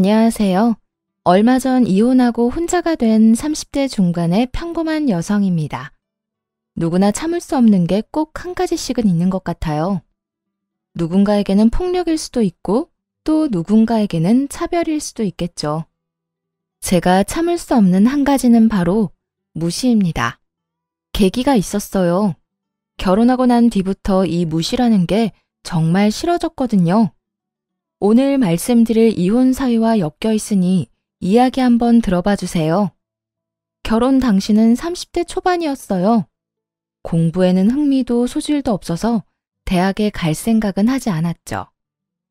안녕하세요. 얼마 전 이혼하고 혼자가 된 30대 중반의 평범한 여성입니다. 누구나 참을 수 없는 게 꼭 한 가지씩은 있는 것 같아요. 누군가에게는 폭력일 수도 있고 또 누군가에게는 차별일 수도 있겠죠. 제가 참을 수 없는 한 가지는 바로 무시입니다. 계기가 있었어요. 결혼하고 난 뒤부터 이 무시라는 게 정말 싫어졌거든요. 오늘 말씀드릴 이혼 사유와 엮여 있으니 이야기 한번 들어봐 주세요. 결혼 당시는 30대 초반이었어요. 공부에는 흥미도 소질도 없어서 대학에 갈 생각은 하지 않았죠.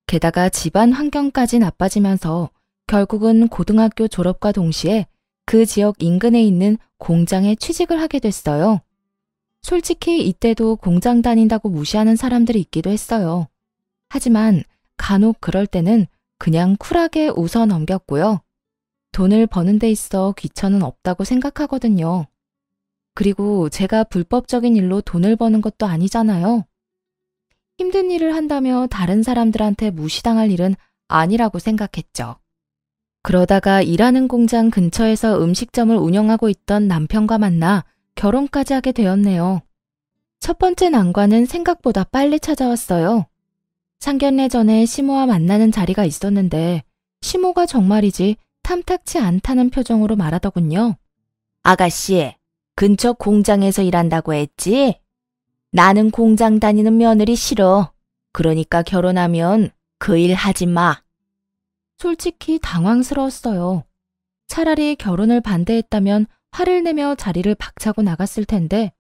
게다가 집안 환경까지 나빠지면서 결국은 고등학교 졸업과 동시에 그 지역 인근에 있는 공장에 취직을 하게 됐어요. 솔직히 이때도 공장 다닌다고 무시하는 사람들이 있기도 했어요. 하지만 간혹 그럴 때는 그냥 쿨하게 웃어 넘겼고요. 돈을 버는 데 있어 귀천은 없다고 생각하거든요. 그리고 제가 불법적인 일로 돈을 버는 것도 아니잖아요. 힘든 일을 한다며 다른 사람들한테 무시당할 일은 아니라고 생각했죠. 그러다가 일하는 공장 근처에서 음식점을 운영하고 있던 남편과 만나 결혼까지 하게 되었네요. 첫 번째 난관은 생각보다 빨리 찾아왔어요. 상견례 전에 시모와 만나는 자리가 있었는데 시모가 정말이지 탐탁치 않다는 표정으로 말하더군요. 아가씨, 근처 공장에서 일한다고 했지? 나는 공장 다니는 며느리 싫어. 그러니까 결혼하면 그 일 하지 마. 솔직히 당황스러웠어요. 차라리 결혼을 반대했다면 화를 내며 자리를 박차고 나갔을 텐데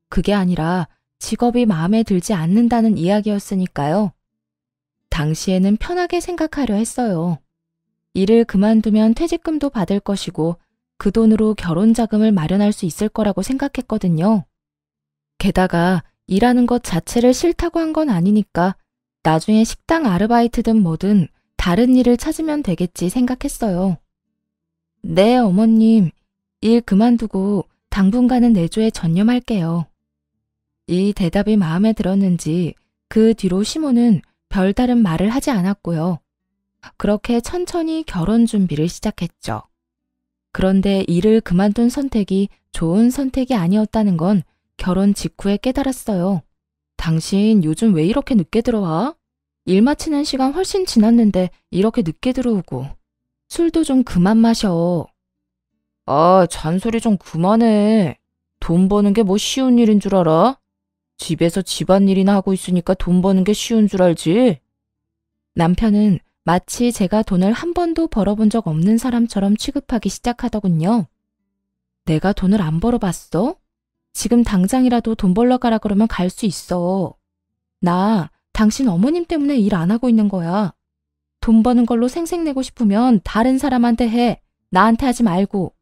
그게 아니라 직업이 마음에 들지 않는다는 이야기였으니까요. 당시에는 편하게 생각하려 했어요. 일을 그만두면 퇴직금도 받을 것이고 그 돈으로 결혼 자금을 마련할 수 있을 거라고 생각했거든요. 게다가 일하는 것 자체를 싫다고 한 건 아니니까 나중에 식당 아르바이트든 뭐든 다른 일을 찾으면 되겠지 생각했어요. 네, 어머님. 일 그만두고 당분간은 내조에 전념할게요. 이 대답이 마음에 들었는지 그 뒤로 시모는 별다른 말을 하지 않았고요. 그렇게 천천히 결혼 준비를 시작했죠. 그런데 일을 그만둔 선택이 좋은 선택이 아니었다는 건 결혼 직후에 깨달았어요. 당신 요즘 왜 이렇게 늦게 들어와? 일 마치는 시간 훨씬 지났는데 이렇게 늦게 들어오고. 술도 좀 그만 마셔. 아, 잔소리 좀 그만해. 돈 버는 게 뭐 쉬운 일인 줄 알아? 집에서 집안일이나 하고 있으니까 돈 버는 게 쉬운 줄 알지? 남편은 마치 제가 돈을 한 번도 벌어본 적 없는 사람처럼 취급하기 시작하더군요. 내가 돈을 안 벌어봤어? 지금 당장이라도 돈 벌러 가라 그러면 갈 수 있어. 나 당신 어머님 때문에 일 안 하고 있는 거야. 돈 버는 걸로 생색내고 싶으면 다른 사람한테 해. 나한테 하지 말고.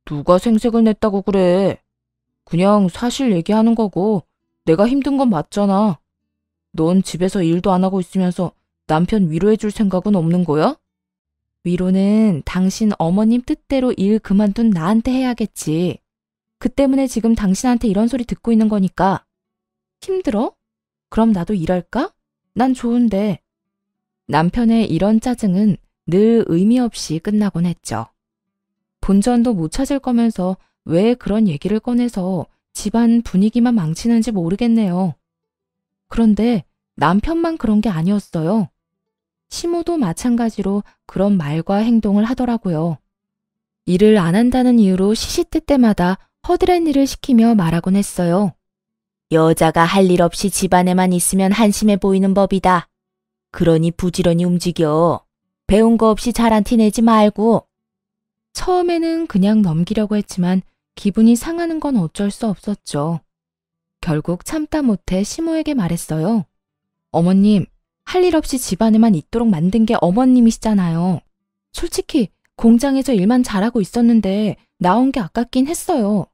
누가 생색을 냈다고 그래. 그냥 사실 얘기하는 거고 내가 힘든 건 맞잖아. 넌 집에서 일도 안 하고 있으면서 남편 위로해 줄 생각은 없는 거야? 위로는 당신 어머님 뜻대로 일 그만둔 나한테 해야겠지. 그 때문에 지금 당신한테 이런 소리 듣고 있는 거니까. 힘들어? 그럼 나도 일할까? 난 좋은데. 남편의 이런 짜증은 늘 의미 없이 끝나곤 했죠. 본전도 못 찾을 거면서 왜 그런 얘기를 꺼내서 집안 분위기만 망치는지 모르겠네요. 그런데 남편만 그런 게 아니었어요. 시모도 마찬가지로 그런 말과 행동을 하더라고요. 일을 안 한다는 이유로 시시때때마다 허드렛 일을 시키며 말하곤 했어요. 여자가 할 일 없이 집안에만 있으면 한심해 보이는 법이다. 그러니 부지런히 움직여. 배운 거 없이 잘한 티 내지 말고. 처음에는 그냥 넘기려고 했지만 기분이 상하는 건 어쩔 수 없었죠. 결국 참다 못해 시모에게 말했어요. 어머님, 할 일 없이 집안에만 있도록 만든 게 어머님이시잖아요. 솔직히 공장에서 일만 잘하고 있었는데 나온 게 아깝긴 했어요.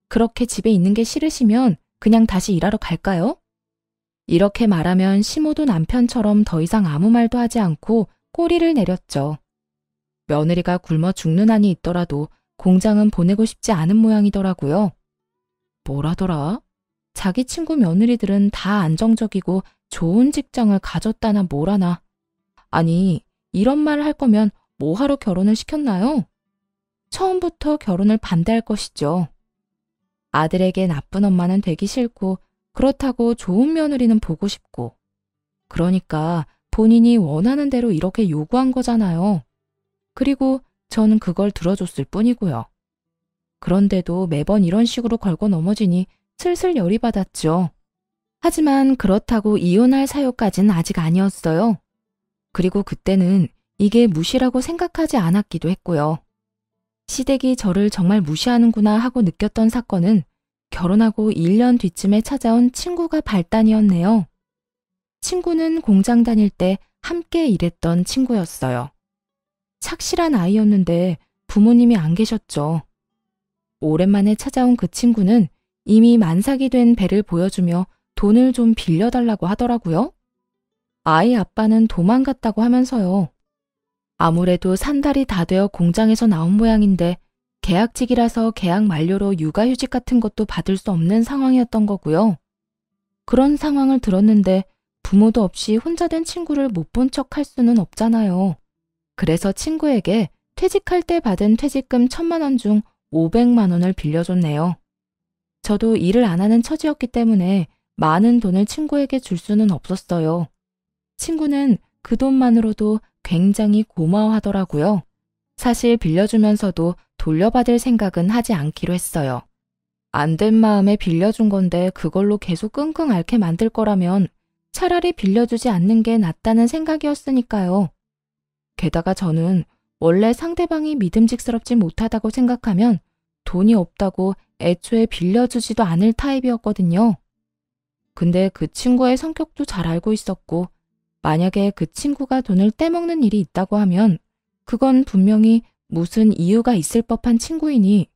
그렇게 집에 있는 게 싫으시면 그냥 다시 일하러 갈까요? 이렇게 말하면 시모도 남편처럼 더 이상 아무 말도 하지 않고 꼬리를 내렸죠. 며느리가 굶어 죽는 한이 있더라도 공장은 보내고 싶지 않은 모양이더라고요. 뭐라더라? 자기 친구 며느리들은 다 안정적이고 좋은 직장을 가졌다나 뭐라나. 아니, 이런 말을 할 거면 뭐하러 결혼을 시켰나요? 처음부터 결혼을 반대할 것이죠. 아들에게 나쁜 엄마는 되기 싫고 그렇다고 좋은 며느리는 보고 싶고 그러니까 본인이 원하는 대로 이렇게 요구한 거잖아요. 그리고 저는 그걸 들어줬을 뿐이고요. 그런데도 매번 이런 식으로 걸고 넘어지니 슬슬 열이 받았죠. 하지만 그렇다고 이혼할 사유까지는 아직 아니었어요. 그리고 그때는 이게 무시라고 생각하지 않았기도 했고요. 시댁이 저를 정말 무시하는구나 하고 느꼈던 사건은 결혼하고 1년 뒤쯤에 찾아온 친구가 발단이었네요. 친구는 공장 다닐 때 함께 일했던 친구였어요. 착실한 아이였는데 부모님이 안 계셨죠. 오랜만에 찾아온 그 친구는 이미 만삭이 된 배를 보여주며 돈을 좀 빌려달라고 하더라고요. 아이 아빠는 도망갔다고 하면서요. 아무래도 산 달이 다 되어 공장에서 나온 모양인데 계약직이라서 계약 만료로 육아휴직 같은 것도 받을 수 없는 상황이었던 거고요. 그런 상황을 들었는데 부모도 없이 혼자 된 친구를 못 본 척 할 수는 없잖아요. 그래서 친구에게 퇴직할 때 받은 퇴직금 1,000만 원 중 500만 원을 빌려줬네요. 저도 일을 안 하는 처지였기 때문에 많은 돈을 친구에게 줄 수는 없었어요. 친구는 그 돈만으로도 굉장히 고마워하더라고요. 사실 빌려주면서도 돌려받을 생각은 하지 않기로 했어요. 안 된 마음에 빌려준 건데 그걸로 계속 끙끙 앓게 만들 거라면 차라리 빌려주지 않는 게 낫다는 생각이었으니까요. 게다가 저는 원래 상대방이 믿음직스럽지 못하다고 생각하면 돈이 없다고 애초에 빌려주지도 않을 타입이었거든요. 근데 그 친구의 성격도 잘 알고 있었고 만약에 그 친구가 돈을 떼먹는 일이 있다고 하면 그건 분명히 무슨 이유가 있을 법한 친구이니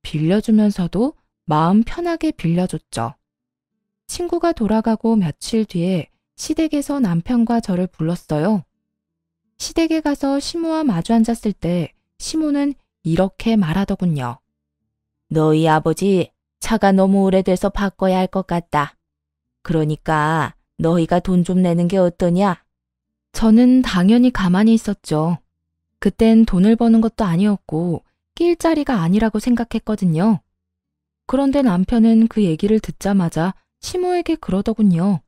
빌려주면서도 마음 편하게 빌려줬죠. 친구가 돌아가고 며칠 뒤에 시댁에서 남편과 저를 불렀어요. 시댁에 가서 시모와 마주 앉았을 때 시모는 이렇게 말하더군요. 너희 아버지 차가 너무 오래돼서 바꿔야 할 것 같다. 그러니까 너희가 돈 좀 내는 게 어떠냐? 저는 당연히 가만히 있었죠. 그땐 돈을 버는 것도 아니었고 낄 자리가 아니라고 생각했거든요. 그런데 남편은 그 얘기를 듣자마자 시모에게 그러더군요.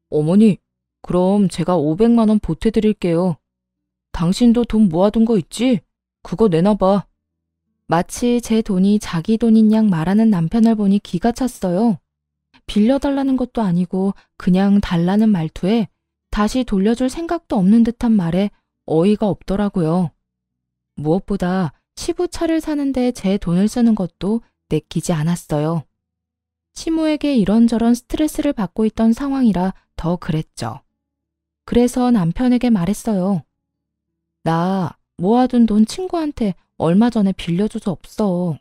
어머니, 그럼 제가 500만 원 보태드릴게요. 당신도 돈 모아둔 거 있지? 그거 내놔봐. 마치 제 돈이 자기 돈인 양 말하는 남편을 보니 기가 찼어요. 빌려달라는 것도 아니고 그냥 달라는 말투에 다시 돌려줄 생각도 없는 듯한 말에 어이가 없더라고요. 무엇보다 시부차를 사는데 제 돈을 쓰는 것도 내키지 않았어요. 시모에게 이런저런 스트레스를 받고 있던 상황이라 더 그랬죠. 그래서 남편에게 말했어요. 나 모아둔 돈 친구한테 얼마 전에 빌려줘서 없어.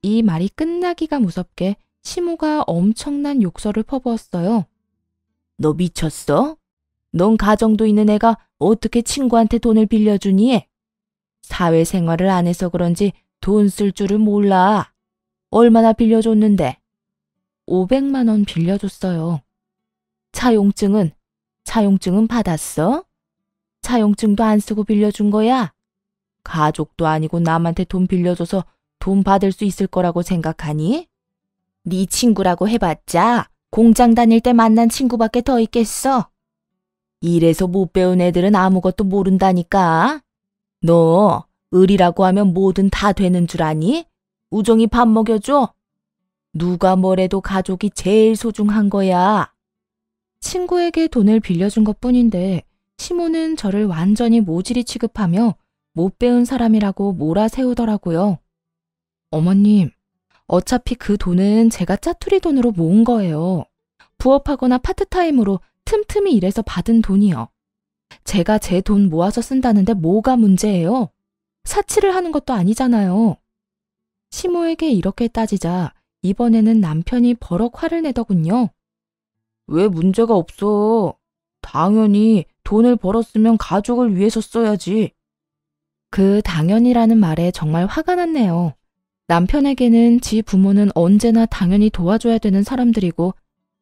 이 말이 끝나기가 무섭게 시모가 엄청난 욕설을 퍼부었어요. 너 미쳤어? 넌 가정도 있는 애가 어떻게 친구한테 돈을 빌려주니? 사회생활을 안 해서 그런지 돈 쓸 줄을 몰라. 얼마나 빌려줬는데? 500만 원 빌려줬어요. 차용증은 받았어? 차용증도 안 쓰고 빌려준 거야? 가족도 아니고 남한테 돈 빌려줘서 돈 받을 수 있을 거라고 생각하니? 네 친구라고 해봤자 공장 다닐 때 만난 친구밖에 더 있겠어. 이래서 못 배운 애들은 아무것도 모른다니까. 너 을이라고 하면 뭐든 다 되는 줄 아니? 우정이 밥 먹여줘? 누가 뭐래도 가족이 제일 소중한 거야. 친구에게 돈을 빌려준 것뿐인데 시모는 저를 완전히 모질이 취급하며 못 배운 사람이라고 몰아세우더라고요. 어머님, 어차피 그 돈은 제가 짜투리 돈으로 모은 거예요. 부업하거나 파트타임으로 틈틈이 일해서 받은 돈이요. 제가 제 돈 모아서 쓴다는데 뭐가 문제예요? 사치를 하는 것도 아니잖아요. 시모에게 이렇게 따지자 이번에는 남편이 버럭 화를 내더군요. 왜 문제가 없어? 당연히 돈을 벌었으면 가족을 위해서 써야지. 그 당연이라는 말에 정말 화가 났네요. 남편에게는 지 부모는 언제나 당연히 도와줘야 되는 사람들이고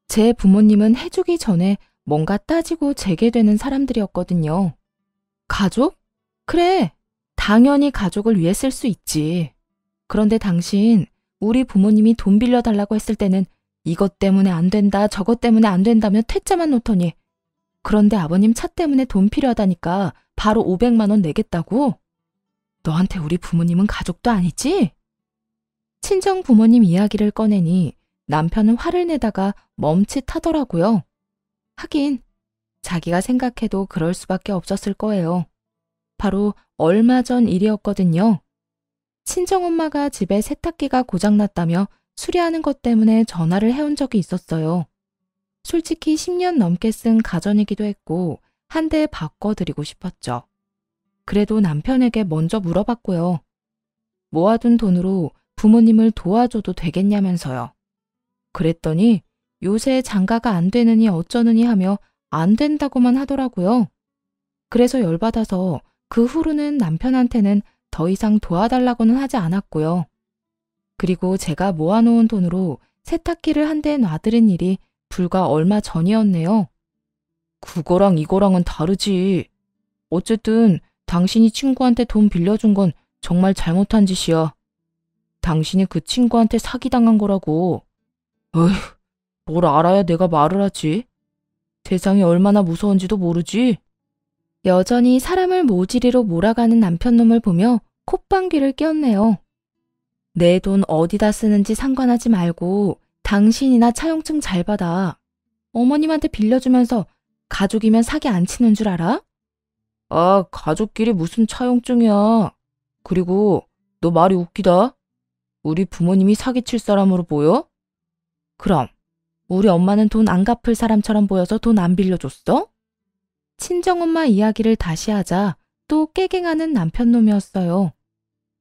제 부모님은 해주기 전에 뭔가 따지고 재게 되는 사람들이었거든요. 가족? 그래, 당연히 가족을 위해 쓸 수 있지. 그런데 당신, 우리 부모님이 돈 빌려달라고 했을 때는 이것 때문에 안 된다, 저것 때문에 안 된다며 퇴짜만 놓더니 그런데 아버님 차 때문에 돈 필요하다니까 바로 500만 원 내겠다고? 너한테 우리 부모님은 가족도 아니지? 친정 부모님 이야기를 꺼내니 남편은 화를 내다가 멈칫하더라고요. 하긴 자기가 생각해도 그럴 수밖에 없었을 거예요. 바로 얼마 전 일이었거든요. 친정엄마가 집에 세탁기가 고장났다며 수리하는 것 때문에 전화를 해온 적이 있었어요. 솔직히 10년 넘게 쓴 가전이기도 했고 한 대 바꿔드리고 싶었죠. 그래도 남편에게 먼저 물어봤고요. 모아둔 돈으로 부모님을 도와줘도 되겠냐면서요. 그랬더니 요새 장가가 안 되느니 어쩌느니 하며 안 된다고만 하더라고요. 그래서 열받아서 그 후로는 남편한테는 더 이상 도와달라고는 하지 않았고요. 그리고 제가 모아놓은 돈으로 세탁기를 한 대 놔드린 일이 불과 얼마 전이었네요. 그거랑 이거랑은 다르지. 어쨌든 당신이 친구한테 돈 빌려준 건 정말 잘못한 짓이야. 당신이 그 친구한테 사기당한 거라고. 어휴, 뭘 알아야 내가 말을 하지. 세상이 얼마나 무서운지도 모르지. 여전히 사람을 모지리로 몰아가는 남편놈을 보며 콧방귀를 뀌었네요. 내 돈 어디다 쓰는지 상관하지 말고 당신이나 차용증 잘 받아. 어머님한테 빌려주면서 가족이면 사기 안 치는 줄 알아? 아, 가족끼리 무슨 차용증이야. 그리고 너 말이 웃기다. 우리 부모님이 사기칠 사람으로 보여? 그럼 우리 엄마는 돈 안 갚을 사람처럼 보여서 돈 안 빌려줬어? 친정엄마 이야기를 다시 하자 또 깨갱하는 남편놈이었어요.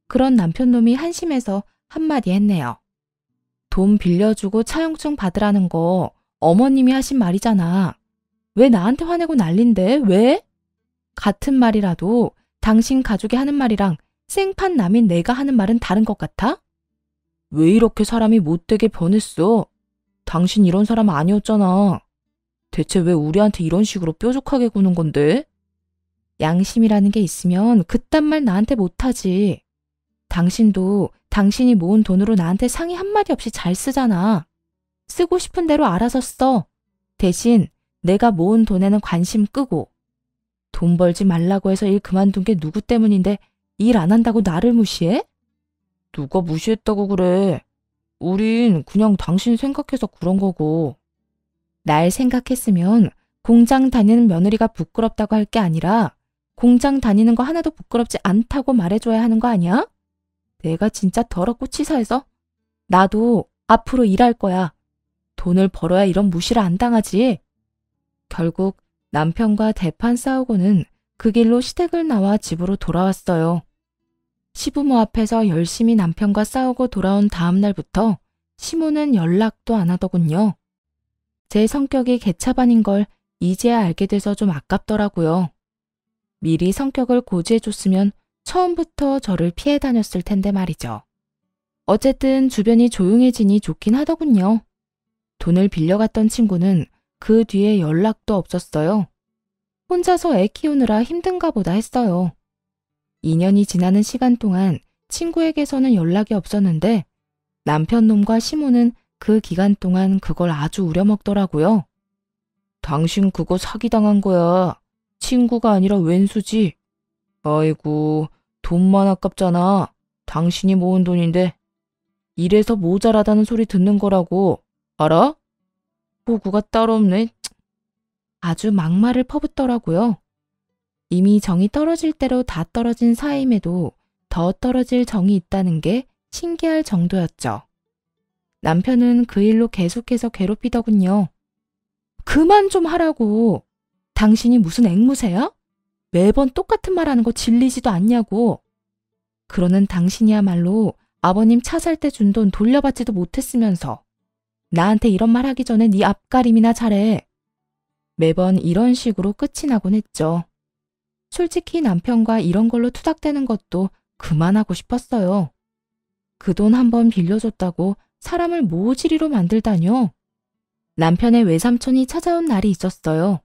그런 남편놈이 한심해서 한마디 했네요. 돈 빌려주고 차용증 받으라는 거 어머님이 하신 말이잖아. 왜 나한테 화내고 난린데? 왜? 같은 말이라도 당신 가족이 하는 말이랑 생판 남인 내가 하는 말은 다른 것 같아? 왜 이렇게 사람이 못되게 변했어? 당신 이런 사람 아니었잖아. 대체 왜 우리한테 이런 식으로 뾰족하게 구는 건데? 양심이라는 게 있으면 그딴 말 나한테 못하지. 당신도 당신이 모은 돈으로 나한테 상의 한마디 없이 잘 쓰잖아. 쓰고 싶은 대로 알아서 써. 대신 내가 모은 돈에는 관심 끄고. 돈 벌지 말라고 해서 일 그만둔 게 누구 때문인데 일 안 한다고 나를 무시해? 누가 무시했다고 그래. 우린 그냥 당신 생각해서 그런 거고. 날 생각했으면 공장 다니는 며느리가 부끄럽다고 할 게 아니라 공장 다니는 거 하나도 부끄럽지 않다고 말해줘야 하는 거 아니야? 내가 진짜 더럽고 치사해서 나도 앞으로 일할 거야. 돈을 벌어야 이런 무시를 안 당하지. 결국 남편과 대판 싸우고는 그 길로 시댁을 나와 집으로 돌아왔어요. 시부모 앞에서 열심히 남편과 싸우고 돌아온 다음 날부터 시모는 연락도 안 하더군요. 제 성격이 개차반인 걸 이제야 알게 돼서 좀 아깝더라고요. 미리 성격을 고지해줬으면 처음부터 저를 피해 다녔을 텐데 말이죠. 어쨌든 주변이 조용해지니 좋긴 하더군요. 돈을 빌려갔던 친구는 그 뒤에 연락도 없었어요. 혼자서 애 키우느라 힘든가 보다 했어요. 2년이 지나는 시간 동안 친구에게서는 연락이 없었는데 남편놈과 시모는 그 기간 동안 그걸 아주 우려먹더라고요. 당신 그거 사기당한 거야. 친구가 아니라 왼수지. 아이고, 돈만 아깝잖아. 당신이 모은 돈인데. 이래서 모자라다는 소리 듣는 거라고. 알아? 호구가 따로 없네. 아주 막말을 퍼붓더라고요. 이미 정이 떨어질 대로 다 떨어진 사이임에도 더 떨어질 정이 있다는 게 신기할 정도였죠. 남편은 그 일로 계속해서 괴롭히더군요. 그만 좀 하라고. 당신이 무슨 앵무새야? 매번 똑같은 말 하는 거 질리지도 않냐고. 그러는 당신이야말로 아버님 차 살 때 준 돈 돌려받지도 못했으면서 나한테 이런 말 하기 전에 네 앞가림이나 잘해. 매번 이런 식으로 끝이 나곤 했죠. 솔직히 남편과 이런 걸로 투닥대는 것도 그만하고 싶었어요. 그 돈 한번 빌려줬다고 사람을 모지리로 만들다뇨. 남편의 외삼촌이 찾아온 날이 있었어요.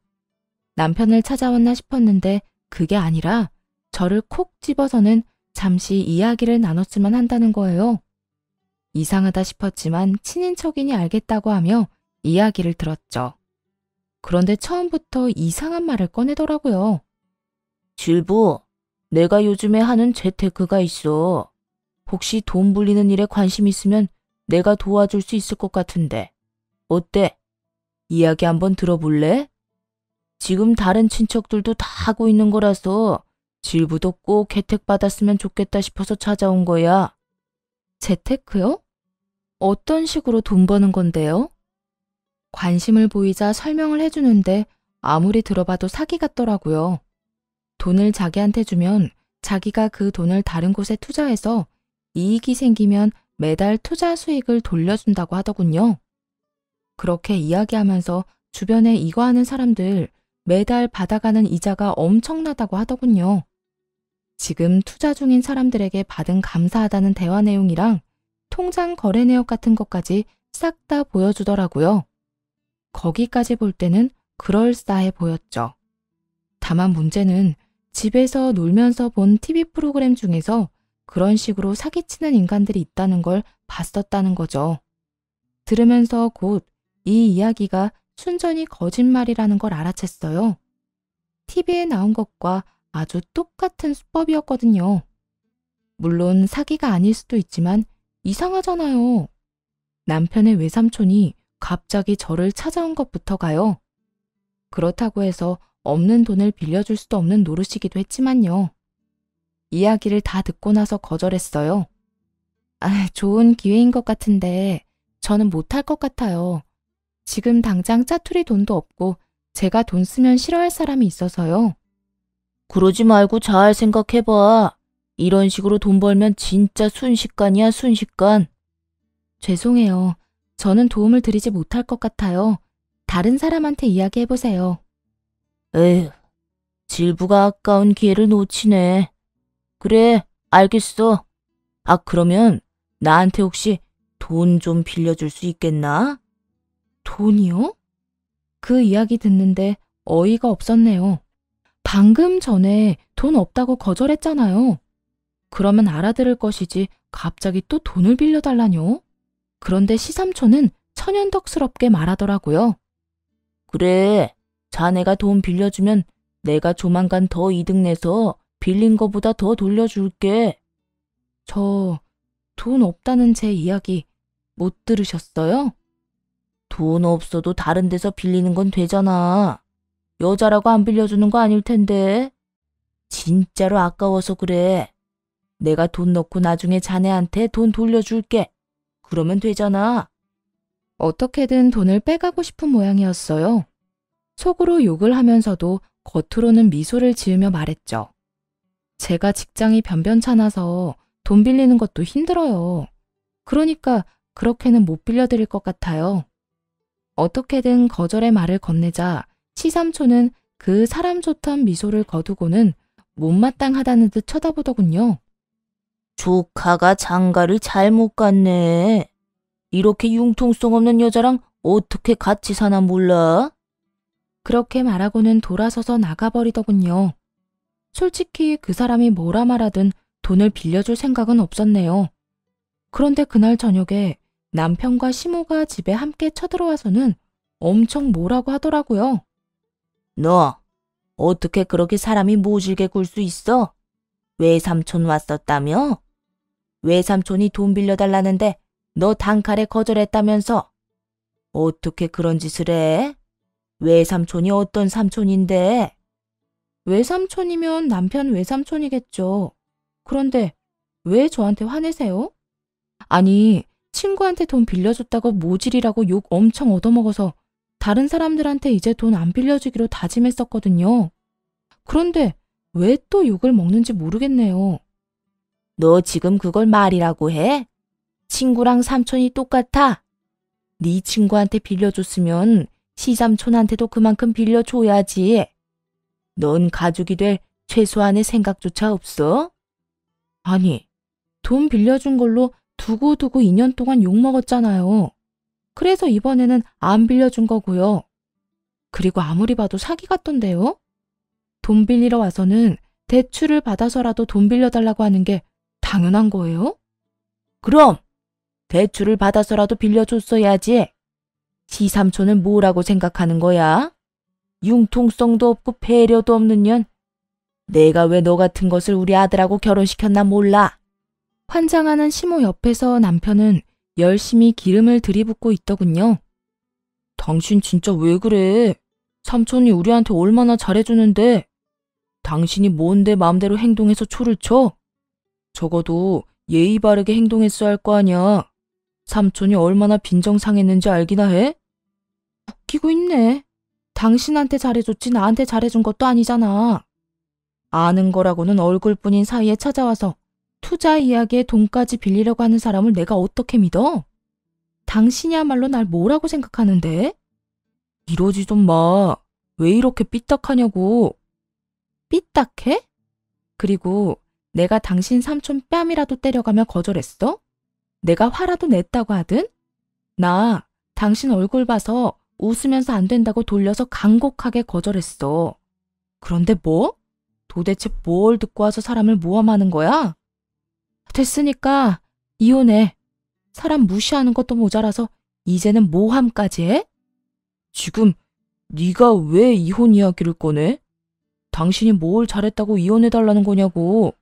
남편을 찾아왔나 싶었는데 그게 아니라 저를 콕 집어서는 잠시 이야기를 나눴으면 한다는 거예요. 이상하다 싶었지만 친인척이니 알겠다고 하며 이야기를 들었죠. 그런데 처음부터 이상한 말을 꺼내더라고요. 질부, 내가 요즘에 하는 재테크가 있어. 혹시 돈 불리는 일에 관심 있으면 내가 도와줄 수 있을 것 같은데. 어때? 이야기 한번 들어볼래? 지금 다른 친척들도 다 하고 있는 거라서 질부도 꼭 혜택 받았으면 좋겠다 싶어서 찾아온 거야. 재테크요? 어떤 식으로 돈 버는 건데요? 관심을 보이자 설명을 해주는데 아무리 들어봐도 사기 같더라고요. 돈을 자기한테 주면 자기가 그 돈을 다른 곳에 투자해서 이익이 생기면 매달 투자 수익을 돌려준다고 하더군요. 그렇게 이야기하면서 주변에 이거 하는 사람들 매달 받아가는 이자가 엄청나다고 하더군요. 지금 투자 중인 사람들에게 받은 감사하다는 대화 내용이랑 통장 거래 내역 같은 것까지 싹 다 보여주더라고요. 거기까지 볼 때는 그럴싸해 보였죠. 다만 문제는 집에서 놀면서 본 TV 프로그램 중에서 그런 식으로 사기치는 인간들이 있다는 걸 봤었다는 거죠. 들으면서 곧 이 이야기가 순전히 거짓말이라는 걸 알아챘어요. TV에 나온 것과 아주 똑같은 수법이었거든요. 물론 사기가 아닐 수도 있지만 이상하잖아요. 남편의 외삼촌이 갑자기 저를 찾아온 것부터가요. 그렇다고 해서 없는 돈을 빌려줄 수도 없는 노릇이기도 했지만요. 이야기를 다 듣고 나서 거절했어요. 좋은 기회인 것 같은데 저는 못할 것 같아요. 지금 당장 짜투리 돈도 없고 제가 돈 쓰면 싫어할 사람이 있어서요. 그러지 말고 잘 생각해봐. 이런 식으로 돈 벌면 진짜 순식간이야, 순식간. 죄송해요. 저는 도움을 드리지 못할 것 같아요. 다른 사람한테 이야기해보세요. 에휴, 질부가 아까운 기회를 놓치네. 그래, 알겠어. 그러면 나한테 혹시 돈 좀 빌려줄 수 있겠나? 돈이요? 그 이야기 듣는데 어이가 없었네요. 방금 전에 돈 없다고 거절했잖아요. 그러면 알아들을 것이지 갑자기 또 돈을 빌려달라뇨? 그런데 시삼촌은 천연덕스럽게 말하더라고요. 그래, 자네가 돈 빌려주면 내가 조만간 더 이득 내서 빌린 거보다 더 돌려줄게. 저 돈 없다는 제 이야기 못 들으셨어요? 돈 없어도 다른 데서 빌리는 건 되잖아. 여자라고 안 빌려주는 거 아닐 텐데. 진짜로 아까워서 그래. 내가 돈 넣고 나중에 자네한테 돈 돌려줄게. 그러면 되잖아. 어떻게든 돈을 빼가고 싶은 모양이었어요. 속으로 욕을 하면서도 겉으로는 미소를 지으며 말했죠. 제가 직장이 변변찮아서 돈 빌리는 것도 힘들어요. 그러니까 그렇게는 못 빌려드릴 것 같아요. 어떻게든 거절의 말을 건네자 시삼촌은 그 사람 좋던 미소를 거두고는 못마땅하다는 듯 쳐다보더군요. 조카가 장가를 잘못 갔네. 이렇게 융통성 없는 여자랑 어떻게 같이 사나 몰라? 그렇게 말하고는 돌아서서 나가버리더군요. 솔직히 그 사람이 뭐라 말하든 돈을 빌려줄 생각은 없었네요. 그런데 그날 저녁에 남편과 시모가 집에 함께 쳐들어와서는 엄청 뭐라고 하더라고요. 너 어떻게 그렇게 사람이 모질게 굴 수 있어? 외삼촌 왔었다며? 외삼촌이 돈 빌려달라는데 너 단칼에 거절했다면서? 어떻게 그런 짓을 해? 외삼촌이 어떤 삼촌인데? 외삼촌이면 남편 외삼촌이겠죠. 그런데 왜 저한테 화내세요? 아니, 친구한테 돈 빌려줬다고 모질이라고 욕 엄청 얻어먹어서 다른 사람들한테 이제 돈 안 빌려주기로 다짐했었거든요. 그런데 왜 또 욕을 먹는지 모르겠네요. 너 지금 그걸 말이라고 해? 친구랑 삼촌이 똑같아? 네 친구한테 빌려줬으면 시삼촌한테도 그만큼 빌려줘야지. 넌 가족이 될 최소한의 생각조차 없어? 아니, 돈 빌려준 걸로 두고두고 2년 동안 욕먹었잖아요. 그래서 이번에는 안 빌려준 거고요. 그리고 아무리 봐도 사기 같던데요? 돈 빌리러 와서는 대출을 받아서라도 돈 빌려달라고 하는 게 당연한 거예요? 그럼 대출을 받아서라도 빌려줬어야지. 시삼촌을 뭐라고 생각하는 거야? 융통성도 없고 배려도 없는 년. 내가 왜 너 같은 것을 우리 아들하고 결혼시켰나 몰라. 환장하는 시모 옆에서 남편은 열심히 기름을 들이붓고 있더군요. 당신 진짜 왜 그래? 삼촌이 우리한테 얼마나 잘해주는데 당신이 뭔데 마음대로 행동해서 초를 쳐? 적어도 예의 바르게 행동했어야 할 거 아니야. 삼촌이 얼마나 빈정상했는지 알기나 해? 웃기고 있네. 당신한테 잘해줬지 나한테 잘해준 것도 아니잖아. 아는 거라고는 얼굴뿐인 사이에 찾아와서 투자 이야기에 돈까지 빌리려고 하는 사람을 내가 어떻게 믿어? 당신이야말로 날 뭐라고 생각하는데? 이러지 좀 마. 왜 이렇게 삐딱하냐고. 삐딱해? 그리고 내가 당신 삼촌 뺨이라도 때려가며 거절했어? 내가 화라도 냈다고 하든? 나 당신 얼굴 봐서 웃으면서 안 된다고 돌려서 간곡하게 거절했어. 그런데 뭐? 도대체 뭘 듣고 와서 사람을 모함하는 거야? 됐으니까 이혼해. 사람 무시하는 것도 모자라서 이제는 모함까지 해? 지금 네가 왜 이혼 이야기를 꺼내? 당신이 뭘 잘했다고 이혼해달라는 거냐고.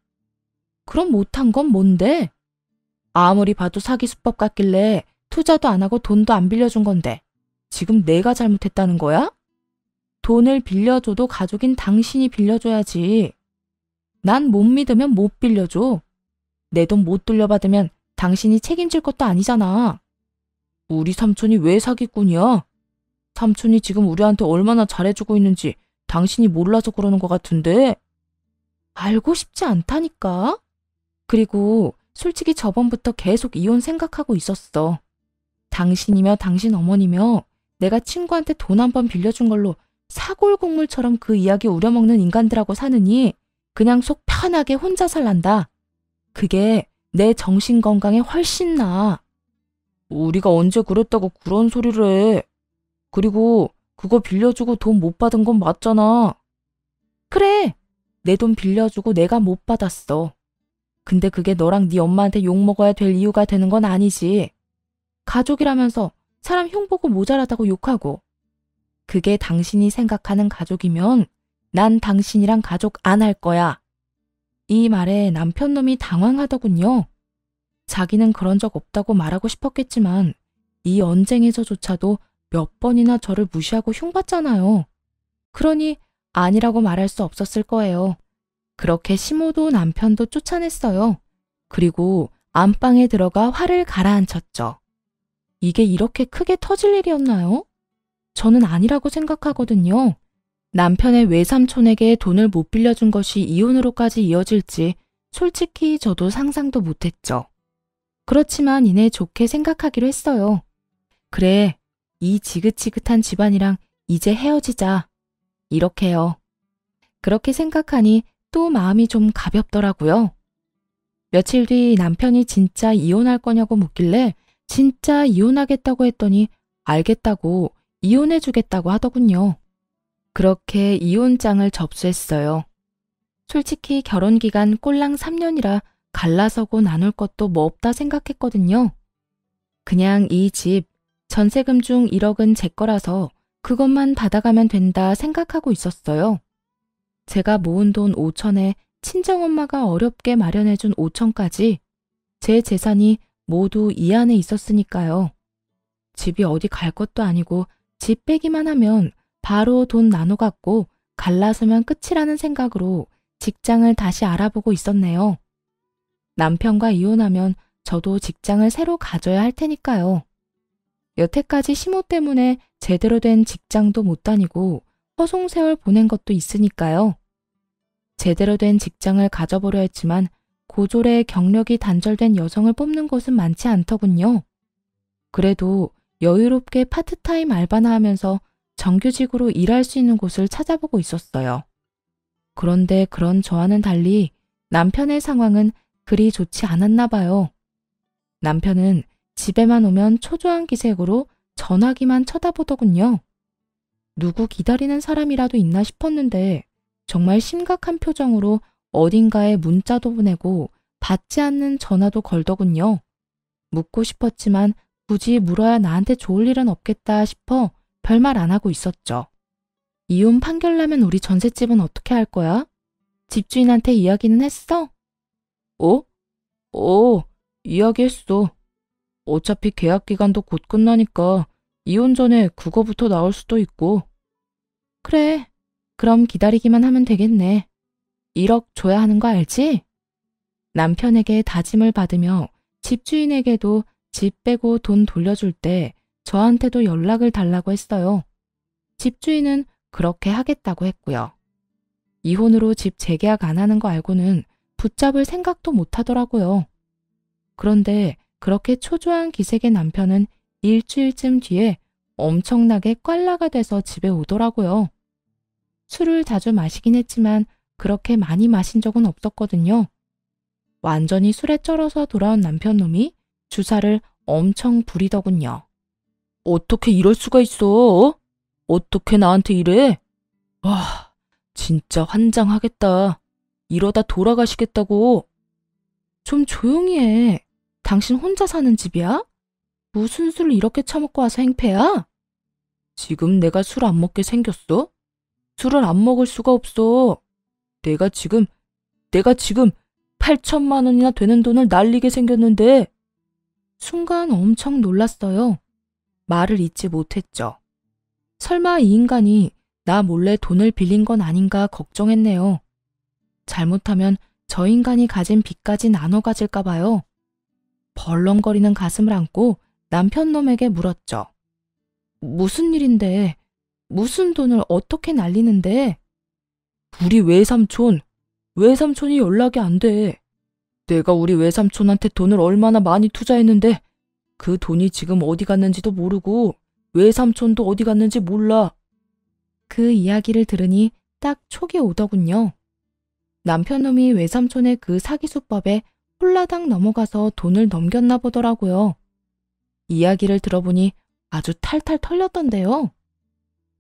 그럼 못한 건 뭔데? 아무리 봐도 사기 수법 같길래 투자도 안 하고 돈도 안 빌려준 건데 지금 내가 잘못했다는 거야? 돈을 빌려줘도 가족인 당신이 빌려줘야지. 난 못 믿으면 못 빌려줘. 내 돈 못 돌려받으면 당신이 책임질 것도 아니잖아. 우리 삼촌이 왜 사기꾼이야? 삼촌이 지금 우리한테 얼마나 잘해주고 있는지 당신이 몰라서 그러는 것 같은데. 알고 싶지 않다니까. 그리고 솔직히 저번부터 계속 이혼 생각하고 있었어. 당신이며 당신 어머니며 내가 친구한테 돈 한 번 빌려준 걸로 사골국물처럼 그 이야기 우려먹는 인간들하고 사느니 그냥 속 편하게 혼자 살란다. 그게 내 정신 건강에 훨씬 나아. 우리가 언제 그랬다고 그런 소리를 해. 그리고 그거 빌려주고 돈 못 받은 건 맞잖아. 그래. 내 돈 빌려주고 내가 못 받았어. 근데 그게 너랑 네 엄마한테 욕먹어야 될 이유가 되는 건 아니지. 가족이라면서 사람 흉보고 모자라다고 욕하고. 그게 당신이 생각하는 가족이면 난 당신이랑 가족 안 할 거야. 이 말에 남편 놈이 당황하더군요. 자기는 그런 적 없다고 말하고 싶었겠지만 이 언쟁에서조차도 몇 번이나 저를 무시하고 흉봤잖아요. 그러니 아니라고 말할 수 없었을 거예요. 그렇게 시모도 남편도 쫓아냈어요. 그리고 안방에 들어가 화를 가라앉혔죠. 이게 이렇게 크게 터질 일이었나요? 저는 아니라고 생각하거든요. 남편의 외삼촌에게 돈을 못 빌려준 것이 이혼으로까지 이어질지 솔직히 저도 상상도 못했죠. 그렇지만 이내 좋게 생각하기로 했어요. 그래, 이 지긋지긋한 집안이랑 이제 헤어지자. 이렇게요. 그렇게 생각하니 또 마음이 좀 가볍더라고요. 며칠 뒤 남편이 진짜 이혼할 거냐고 묻길래 진짜 이혼하겠다고 했더니 알겠다고 이혼해주겠다고 하더군요. 그렇게 이혼장을 접수했어요. 솔직히 결혼 기간 꼴랑 3년이라 갈라서고 나눌 것도 뭐 없다 생각했거든요. 그냥 이 집 전세금 중 1억은 제 거라서 그것만 받아가면 된다 생각하고 있었어요. 제가 모은 돈 5천에 친정엄마가 어렵게 마련해준 5천까지 제 재산이 모두 이 안에 있었으니까요. 집이 어디 갈 것도 아니고 집 빼기만 하면 바로 돈 나눠 갖고 갈라서면 끝이라는 생각으로 직장을 다시 알아보고 있었네요. 남편과 이혼하면 저도 직장을 새로 가져야 할 테니까요. 여태까지 시모 때문에 제대로 된 직장도 못 다니고 허송세월 보낸 것도 있으니까요. 제대로 된 직장을 가져보려 했지만 고졸에 경력이 단절된 여성을 뽑는 곳은 많지 않더군요. 그래도 여유롭게 파트타임 알바나 하면서 정규직으로 일할 수 있는 곳을 찾아보고 있었어요. 그런데 그런 저와는 달리 남편의 상황은 그리 좋지 않았나 봐요. 남편은 집에만 오면 초조한 기색으로 전화기만 쳐다보더군요. 누구 기다리는 사람이라도 있나 싶었는데 정말 심각한 표정으로 어딘가에 문자도 보내고 받지 않는 전화도 걸더군요. 묻고 싶었지만 굳이 물어야 나한테 좋을 일은 없겠다 싶어 별말 안 하고 있었죠. 이혼 판결 나면 우리 전셋집은 어떻게 할 거야? 집주인한테 이야기는 했어? 이야기했어. 어차피 계약 기간도 곧 끝나니까 이혼 전에 그거부터 나올 수도 있고. 그래, 그럼 기다리기만 하면 되겠네. 1억 줘야 하는 거 알지? 남편에게 다짐을 받으며 집주인에게도 집 빼고 돈 돌려줄 때 저한테도 연락을 달라고 했어요. 집주인은 그렇게 하겠다고 했고요. 이혼으로 집 재계약 안 하는 거 알고는 붙잡을 생각도 못 하더라고요. 그런데 그렇게 초조한 기색의 남편은 일주일쯤 뒤에 엄청나게 꽐라가 돼서 집에 오더라고요. 술을 자주 마시긴 했지만 그렇게 많이 마신 적은 없었거든요. 완전히 술에 쩔어서 돌아온 남편 놈이 주사를 엄청 부리더군요. 어떻게 이럴 수가 있어? 어떻게 나한테 이래? 와, 진짜 환장하겠다. 이러다 돌아가시겠다고. 좀 조용히 해. 당신 혼자 사는 집이야? 무슨 술을 이렇게 처먹고 와서 행패야? 지금 내가 술 안 먹게 생겼어? 술을 안 먹을 수가 없어. 내가 지금 8천만 원이나 되는 돈을 날리게 생겼는데. 순간 엄청 놀랐어요. 말을 잇지 못했죠. 설마 이 인간이 나 몰래 돈을 빌린 건 아닌가 걱정했네요. 잘못하면 저 인간이 가진 빚까지 나눠 가질까 봐요. 벌렁거리는 가슴을 안고 남편 놈에게 물었죠. 무슨 일인데? 무슨 돈을 어떻게 날리는데? 우리 외삼촌이 연락이 안 돼. 내가 우리 외삼촌한테 돈을 얼마나 많이 투자했는데 그 돈이 지금 어디 갔는지도 모르고 외삼촌도 어디 갔는지 몰라. 그 이야기를 들으니 딱 촉이 오더군요. 남편놈이 외삼촌의 그 사기수법에 홀라당 넘어가서 돈을 넘겼나 보더라고요. 이야기를 들어보니 아주 탈탈 털렸던데요.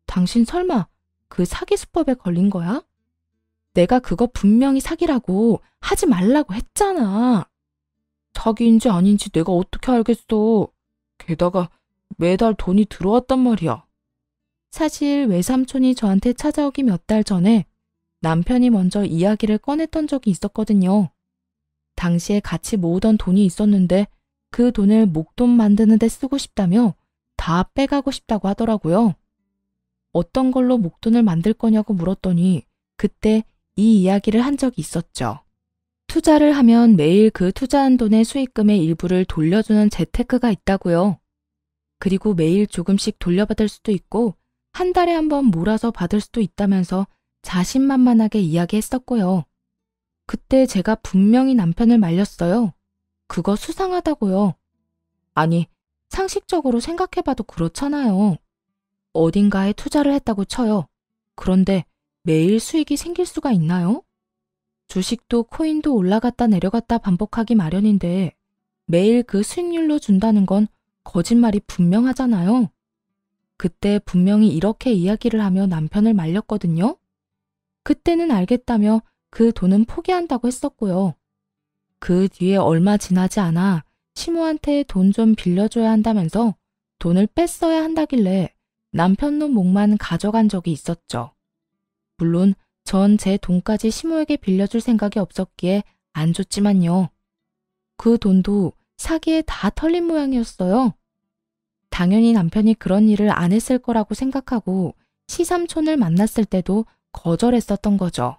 당신 설마 그 사기수법에 걸린 거야? 내가 그거 분명히 사기라고 하지 말라고 했잖아. 사기인지 아닌지 내가 어떻게 알겠어. 게다가 매달 돈이 들어왔단 말이야. 사실 외삼촌이 저한테 찾아오기 몇 달 전에 남편이 먼저 이야기를 꺼냈던 적이 있었거든요. 당시에 같이 모으던 돈이 있었는데 그 돈을 목돈 만드는 데 쓰고 싶다며 다 빼가고 싶다고 하더라고요. 어떤 걸로 목돈을 만들 거냐고 물었더니 그때 이 이야기를 한 적이 있었죠. 투자를 하면 매일 그 투자한 돈의 수익금의 일부를 돌려주는 재테크가 있다고요. 그리고 매일 조금씩 돌려받을 수도 있고 한 달에 한 번 몰아서 받을 수도 있다면서 자신만만하게 이야기했었고요. 그때 제가 분명히 남편을 말렸어요. 그거 수상하다고요. 아니, 상식적으로 생각해봐도 그렇잖아요. 어딘가에 투자를 했다고 쳐요. 그런데 매일 수익이 생길 수가 있나요? 주식도 코인도 올라갔다 내려갔다 반복하기 마련인데 매일 그 수익률로 준다는 건 거짓말이 분명하잖아요. 그때 분명히 이렇게 이야기를 하며 남편을 말렸거든요. 그때는 알겠다며 그 돈은 포기한다고 했었고요. 그 뒤에 얼마 지나지 않아 시모한테 돈 좀 빌려줘야 한다면서 돈을 뺐어야 한다길래 남편 놈 목만 가져간 적이 있었죠. 물론 전 제 돈까지 시모에게 빌려줄 생각이 없었기에 안 줬지만요. 그 돈도 사기에 다 털린 모양이었어요. 당연히 남편이 그런 일을 안 했을 거라고 생각하고 시삼촌을 만났을 때도 거절했었던 거죠.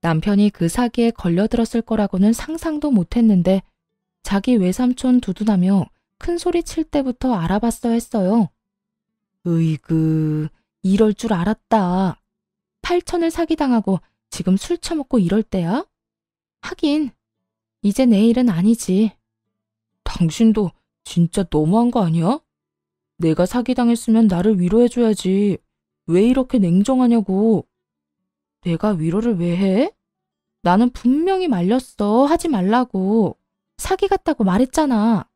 남편이 그 사기에 걸려들었을 거라고는 상상도 못했는데 자기 외삼촌 두둔하며 큰 소리 칠 때부터 알아봤어야 했어요. 으이그, 이럴 줄 알았다. 8천을 사기당하고 지금 술 처먹고 이럴 때야? 하긴, 이제 내 일은 아니지. 당신도 진짜 너무한 거 아니야? 내가 사기당했으면 나를 위로해줘야지. 왜 이렇게 냉정하냐고. 내가 위로를 왜 해? 나는 분명히 말렸어. 하지 말라고. 사기 같다고 말했잖아.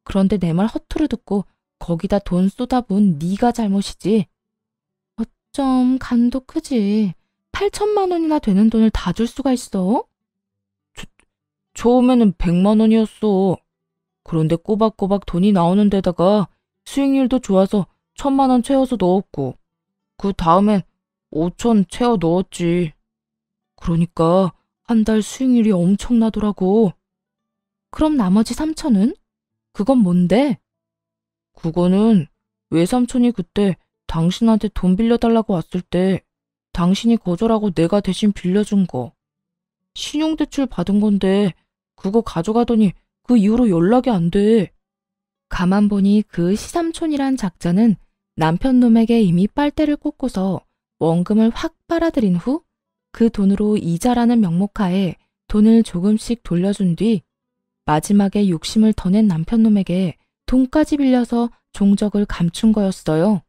그런데 내 말 허투루 듣고 거기다 돈 쏟아부은 네가 잘못이지. 어쩜 간도 크지. 8천만 원이나 되는 돈을 다 줄 수가 있어? 처음에는 100만 원이었어. 그런데 꼬박꼬박 돈이 나오는 데다가 수익률도 좋아서 1,000만 원 채워서 넣었고, 그 다음엔 5천 채워 넣었지. 그러니까 한 달 수익률이 엄청나더라고. 그럼 나머지 3천은? 그건 뭔데? 그거는 외삼촌이 그때 당신한테 돈 빌려달라고 왔을 때 당신이 거절하고 내가 대신 빌려준 거. 신용대출 받은 건데 그거 가져가더니 그 이후로 연락이 안 돼. 가만 보니 그 시삼촌이란 작자는 남편 놈에게 이미 빨대를 꽂고서 원금을 확 빨아들인 후 그 돈으로 이자라는 명목하에 돈을 조금씩 돌려준 뒤 마지막에 욕심을 더 낸 남편 놈에게 돈까지 빌려서 종적을 감춘 거였어요.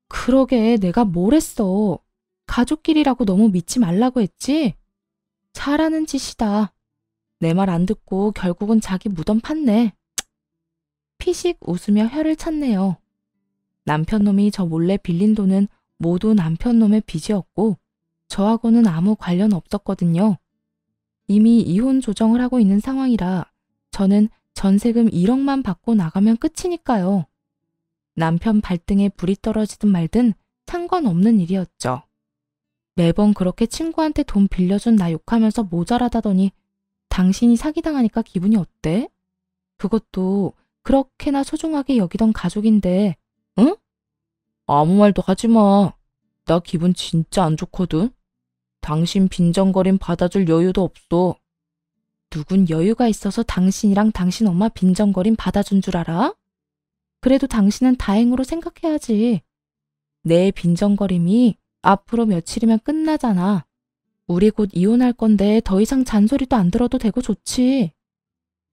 그러게 내가 뭘 했어. 가족끼리라고 너무 믿지 말라고 했지? 잘하는 짓이다. 내 말 안 듣고 결국은 자기 무덤 팠네. 피식 웃으며 혀를 찼네요. 남편 놈이 저 몰래 빌린 돈은 모두 남편 놈의 빚이었고 저하고는 아무 관련 없었거든요. 이미 이혼 조정을 하고 있는 상황이라 저는 전세금 1억만 받고 나가면 끝이니까요. 남편 발등에 불이 떨어지든 말든 상관없는 일이었죠. 매번 그렇게 친구한테 돈 빌려준 나 욕하면서 모자라다더니 당신이 사기당하니까 기분이 어때? 그것도 그렇게나 소중하게 여기던 가족인데, 응? 아무 말도 하지 마. 나 기분 진짜 안 좋거든. 당신 빈정거림 받아줄 여유도 없어. 누군 여유가 있어서 당신이랑 당신 엄마 빈정거림 받아준 줄 알아? 그래도 당신은 다행으로 생각해야지. 내 빈정거림이 앞으로 며칠이면 끝나잖아. 우리 곧 이혼할 건데 더 이상 잔소리도 안 들어도 되고 좋지.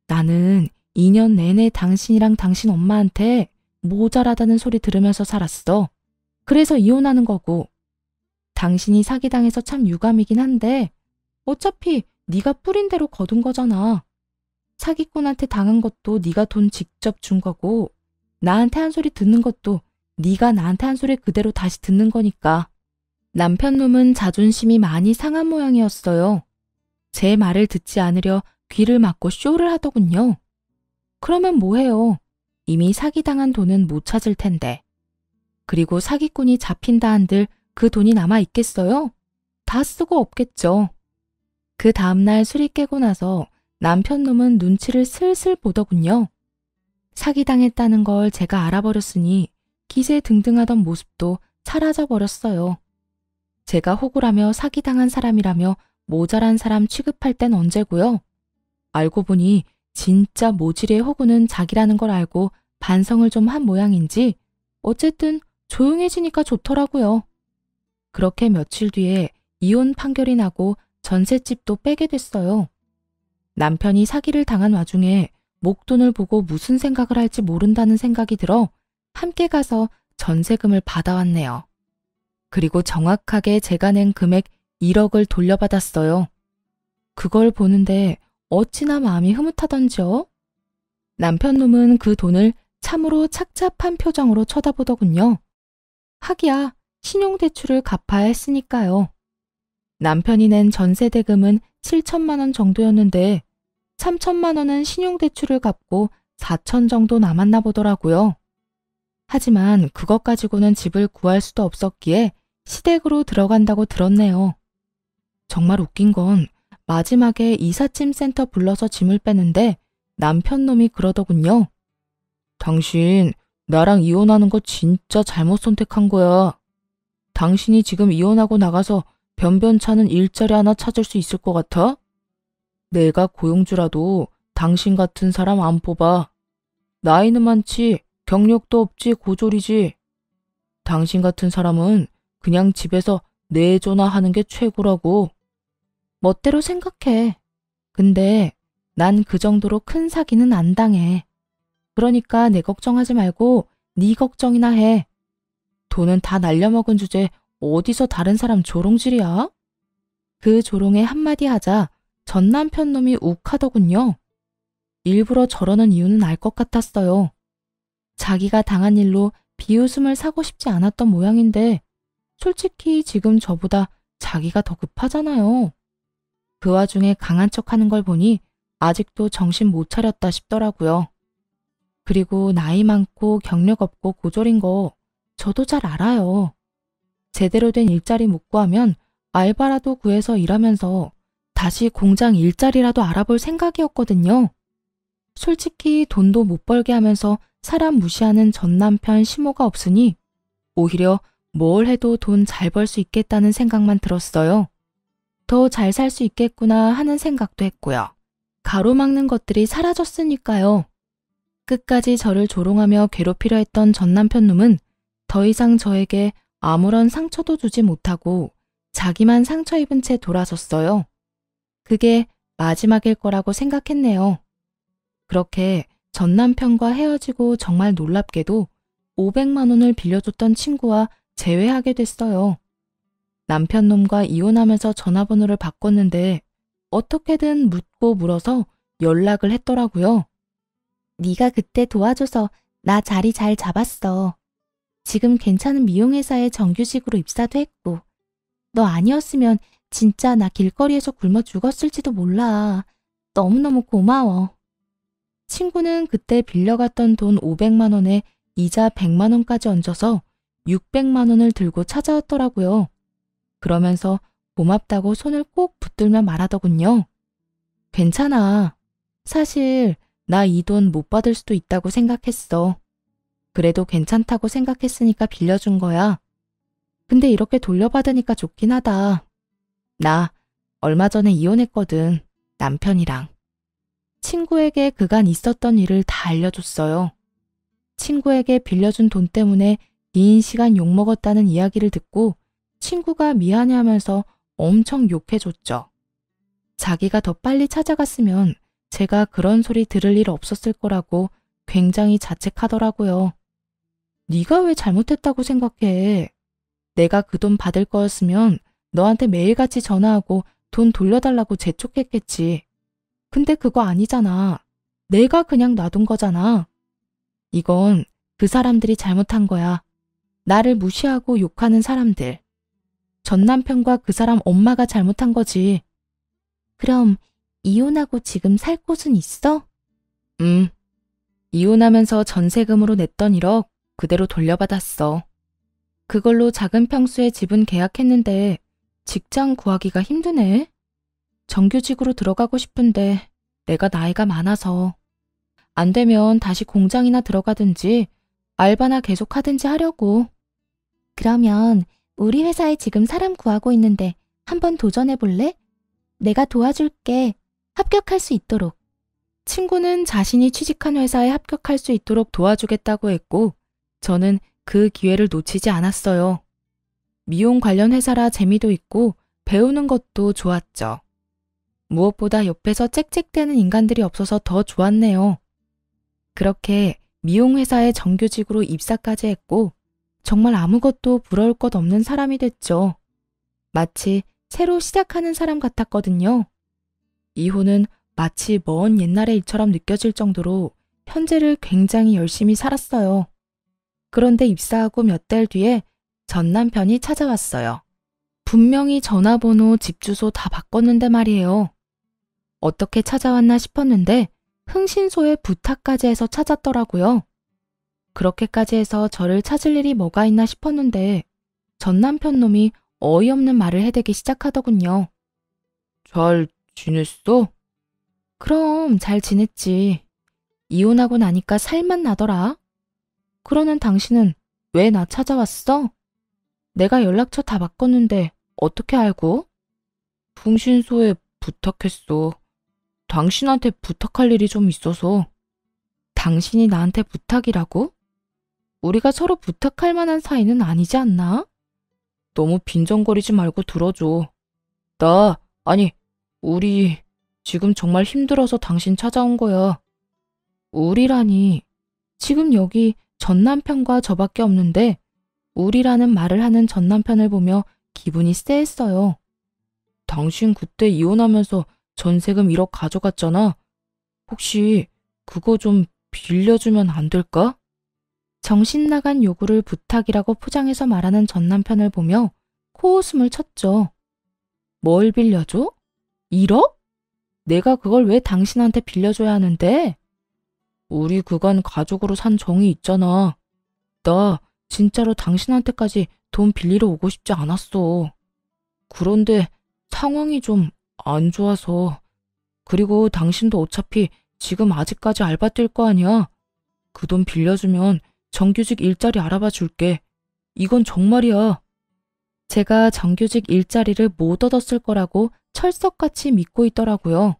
나는 2년 내내 당신이랑 당신 엄마한테 모자라다는 소리 들으면서 살았어. 그래서 이혼하는 거고. 당신이 사기당해서 참 유감이긴 한데 어차피 네가 뿌린 대로 거둔 거잖아. 사기꾼한테 당한 것도 네가 돈 직접 준 거고 나한테 한 소리 듣는 것도 네가 나한테 한 소리 그대로 다시 듣는 거니까. 남편 놈은 자존심이 많이 상한 모양이었어요. 제 말을 듣지 않으려 귀를 막고 쇼를 하더군요. 그러면 뭐해요? 이미 사기당한 돈은 못 찾을 텐데. 그리고 사기꾼이 잡힌다 한들 그 돈이 남아 있겠어요? 다 쓰고 없겠죠. 그 다음날 술이 깨고 나서 남편 놈은 눈치를 슬슬 보더군요. 사기당했다는 걸 제가 알아버렸으니 기세등등하던 모습도 사라져 버렸어요. 제가 호구라며 사기당한 사람이라며 모자란 사람 취급할 땐 언제고요? 알고 보니 진짜 모질의 호구는 자기라는 걸 알고 반성을 좀 한 모양인지 어쨌든 조용해지니까 좋더라고요. 그렇게 며칠 뒤에 이혼 판결이 나고 전셋집도 빼게 됐어요. 남편이 사기를 당한 와중에 목돈을 보고 무슨 생각을 할지 모른다는 생각이 들어 함께 가서 전세금을 받아왔네요. 그리고 정확하게 제가 낸 금액 1억을 돌려받았어요. 그걸 보는데 어찌나 마음이 흐뭇하던지요. 남편 놈은 그 돈을 참으로 착잡한 표정으로 쳐다보더군요. 하기야 신용대출을 갚아야 했으니까요. 남편이 낸 전세대금은 7천만 원 정도였는데 3천만 원은 신용대출을 갚고 4천 정도 남았나 보더라고요. 하지만 그것 가지고는 집을 구할 수도 없었기에 시댁으로 들어간다고 들었네요. 정말 웃긴 건 마지막에 이삿짐 센터 불러서 짐을 빼는데 남편 놈이 그러더군요. 당신 나랑 이혼하는 거 진짜 잘못 선택한 거야. 당신이 지금 이혼하고 나가서 변변찮은 일자리 하나 찾을 수 있을 것 같아? 내가 고용주라도 당신 같은 사람 안 뽑아. 나이는 많지, 경력도 없지, 고졸이지. 당신 같은 사람은 그냥 집에서 내조나 하는 게 최고라고. 멋대로 생각해. 근데 난 그 정도로 큰 사기는 안 당해. 그러니까 내 걱정하지 말고 네 걱정이나 해. 돈은 다 날려먹은 주제 어디서 다른 사람 조롱질이야? 그 조롱에 한마디 하자 전 남편 놈이 욱하더군요. 일부러 저러는 이유는 알 것 같았어요. 자기가 당한 일로 비웃음을 사고 싶지 않았던 모양인데 솔직히 지금 저보다 자기가 더 급하잖아요. 그 와중에 강한 척하는 걸 보니 아직도 정신 못 차렸다 싶더라고요. 그리고 나이 많고 경력 없고 고졸인 거 저도 잘 알아요. 제대로 된 일자리 못 구하면 알바라도 구해서 일하면서 다시 공장 일자리라도 알아볼 생각이었거든요. 솔직히 돈도 못 벌게 하면서 사람 무시하는 전 남편 시모가 없으니 오히려 뭘 해도 돈 잘 벌 수 있겠다는 생각만 들었어요. 더 잘 살 수 있겠구나 하는 생각도 했고요. 가로막는 것들이 사라졌으니까요. 끝까지 저를 조롱하며 괴롭히려 했던 전 남편 놈은 더 이상 저에게 아무런 상처도 주지 못하고 자기만 상처 입은 채 돌아섰어요. 그게 마지막일 거라고 생각했네요. 그렇게 전 남편과 헤어지고 정말 놀랍게도 500만 원을 빌려줬던 친구와 재회하게 됐어요. 남편 놈과 이혼하면서 전화번호를 바꿨는데 어떻게든 묻고 물어서 연락을 했더라고요. 네가 그때 도와줘서 나 자리 잘 잡았어. 지금 괜찮은 미용회사에 정규직으로 입사도 했고 너 아니었으면 진짜 나 길거리에서 굶어 죽었을지도 몰라. 너무너무 고마워. 친구는 그때 빌려갔던 돈 500만 원에 이자 100만 원까지 얹어서 600만 원을 들고 찾아왔더라고요. 그러면서 고맙다고 손을 꼭 붙들며 말하더군요. 괜찮아. 사실 나 이 돈 못 받을 수도 있다고 생각했어. 그래도 괜찮다고 생각했으니까 빌려준 거야. 근데 이렇게 돌려받으니까 좋긴 하다. 나 얼마 전에 이혼했거든. 남편이랑. 친구에게 그간 있었던 일을 다 알려줬어요. 친구에게 빌려준 돈 때문에 긴 시간 욕먹었다는 이야기를 듣고 친구가 미안해하면서 엄청 욕해줬죠. 자기가 더 빨리 찾아갔으면 제가 그런 소리 들을 일 없었을 거라고 굉장히 자책하더라고요. 네가 왜 잘못했다고 생각해? 내가 그 돈 받을 거였으면 너한테 매일같이 전화하고 돈 돌려달라고 재촉했겠지. 근데 그거 아니잖아. 내가 그냥 놔둔 거잖아. 이건 그 사람들이 잘못한 거야. 나를 무시하고 욕하는 사람들. 전 남편과 그 사람 엄마가 잘못한 거지. 그럼 이혼하고 지금 살 곳은 있어? 이혼하면서 전세금으로 냈던 1억 그대로 돌려받았어. 그걸로 작은 평수의 집은 계약했는데 직장 구하기가 힘드네. 정규직으로 들어가고 싶은데 내가 나이가 많아서. 안 되면 다시 공장이나 들어가든지 알바나 계속 하든지 하려고. 그러면 우리 회사에 지금 사람 구하고 있는데 한번 도전해 볼래? 내가 도와줄게. 합격할 수 있도록. 친구는 자신이 취직한 회사에 합격할 수 있도록 도와주겠다고 했고 저는 그 기회를 놓치지 않았어요. 미용 관련 회사라 재미도 있고 배우는 것도 좋았죠. 무엇보다 옆에서 짹짹대는 인간들이 없어서 더 좋았네요. 그렇게 미용회사에 정규직으로 입사까지 했고 정말 아무것도 부러울 것 없는 사람이 됐죠. 마치 새로 시작하는 사람 같았거든요. 이혼은 마치 먼 옛날의 일처럼 느껴질 정도로 현재를 굉장히 열심히 살았어요. 그런데 입사하고 몇 달 뒤에 전 남편이 찾아왔어요. 분명히 전화번호, 집 주소 다 바꿨는데 말이에요. 어떻게 찾아왔나 싶었는데 흥신소에 부탁까지 해서 찾았더라고요. 그렇게까지 해서 저를 찾을 일이 뭐가 있나 싶었는데 전 남편 놈이 어이없는 말을 해대기 시작하더군요. 잘 지냈어? 그럼 잘 지냈지. 이혼하고 나니까 살만 나더라. 그러는 당신은 왜 나 찾아왔어? 내가 연락처 다 바꿨는데 어떻게 알고? 흥신소에 부탁했어. 당신한테 부탁할 일이 좀 있어서. 당신이 나한테 부탁이라고? 우리가 서로 부탁할 만한 사이는 아니지 않나? 너무 빈정거리지 말고 들어줘. 우리 지금 정말 힘들어서 당신 찾아온 거야. 우리라니. 지금 여기 전 남편과 저밖에 없는데 우리라는 말을 하는 전 남편을 보며 기분이 쎄했어요. 당신 그때 이혼하면서 전세금 1억 가져갔잖아. 혹시 그거 좀 빌려주면 안 될까? 정신 나간 요구를 부탁이라고 포장해서 말하는 전 남편을 보며 코웃음을 쳤죠. 뭘 빌려줘? 1억? 내가 그걸 왜 당신한테 빌려줘야 하는데? 우리 그간 가족으로 산 정이 있잖아. 나 진짜로 당신한테까지 돈 빌리러 오고 싶지 않았어. 그런데 상황이 좀 안 좋아서. 그리고 당신도 어차피 지금 아직까지 알바 뛸 거 아니야. 그 돈 빌려주면 정규직 일자리 알아봐 줄게. 이건 정말이야. 제가 정규직 일자리를 못 얻었을 거라고 철석같이 믿고 있더라고요.